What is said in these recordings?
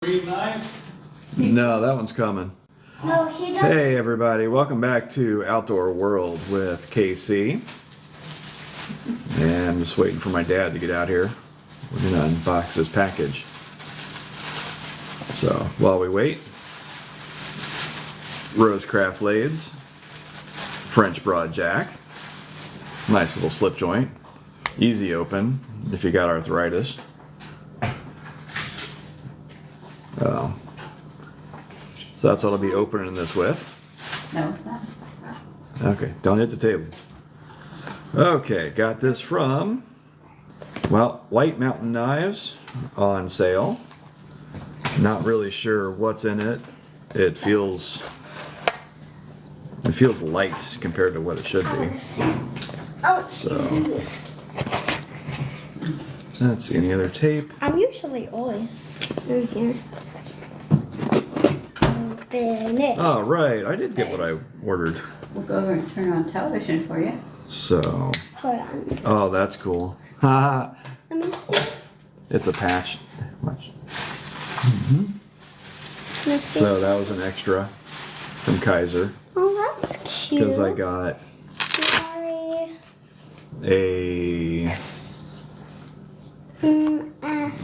Green knife? No, that one's coming. No, he doesn't. Hey everybody, welcome back to Outdoor World with KC. And I'm just waiting for my dad to get out here. We're gonna unbox this package. So while we wait, Rosecraft Blades, French Broad Jack, nice little slip joint, easy open if you got arthritis. So that's what I'll be opening this with. No, it's not. Okay, don't hit the table. Okay, got this from, well, White Mountain Knives on sale. Not really sure what's in it. It feels light compared to what it should be. Let's see, any other tape? I'm usually always in here. Open it. Oh, right, I did get what I ordered. We'll go over and turn on television for you. So, Hold on. oh, that's cool. Haha, Let me see. it's a patch. Watch. Let me see. So that was an extra from Kaiser Oh, that's cute. because I got Sorry. a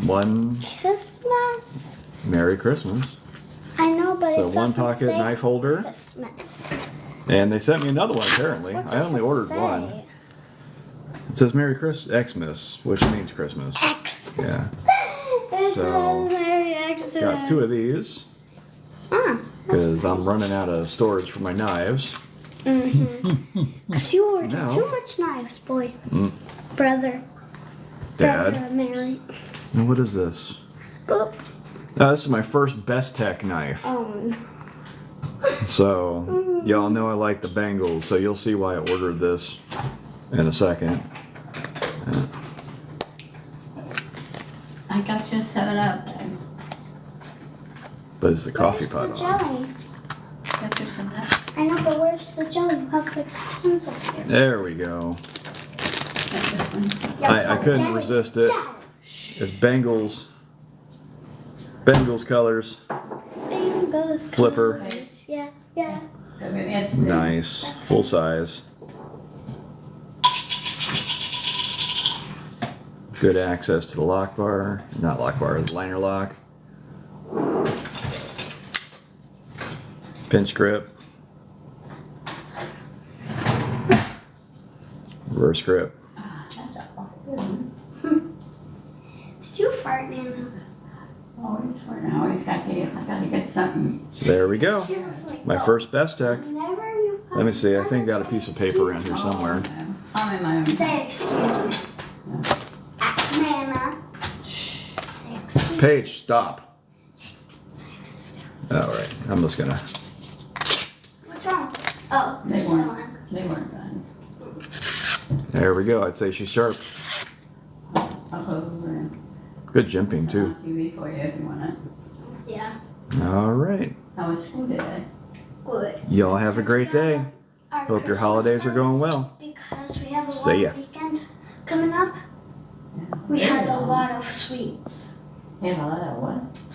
one Christmas. Merry Christmas. I know, but So it one doesn't pocket say knife holder, Christmas. and they sent me another one apparently. What I does only it ordered say? one. It says Merry Xmas, which means Christmas. X. Yeah. It So, says Merry Xmas. Got two of these Ah, because I'm running out of storage for my knives. Because you ordered No. too much knives, boy. Mm. Brother. Dad. Brother Mary. And what is this? Boop. This is my first Best Tech knife. Oh, So, y'all know I like the Bengals, so you'll see why I ordered this in a second. I got you 7-Up. But it's the coffee where's pot the on. jelly? Got you 7-Up. I know, but where's the jelly? You have the tins over here. There we go. Got this one. I couldn't resist it. It's Bengals colors. Bengals Flipper. colors. Yeah, yeah. Go get me a spoon. Nice. Full size. Good access to the lock bar. Not lock bar, the liner lock. Pinch grip. Reverse grip. That's all. Did you fart, Nana? Always for now. Always got to get. I got to get something. So there we go. Feels like My first Best Tech. whenever you Let me see, I think I got a piece of paper around here somewhere. I'm in my own. Say excuse me. Nana. Say excuse me. Paige, stop. Alright, I'm just gonna. What's wrong? Oh, They still weren't. on. They weren't done. There we go, I'd say she's sharp. I'll go over and Good jimping turn too. on TV for you if you want it. Yeah. Alright. How was school today? Good. Y'all have a Since great we day. have our Hope your Christmas holidays are party, going well. Because we have a See ya. long weekend coming up. We had a lot of sweets. You had a lot of what?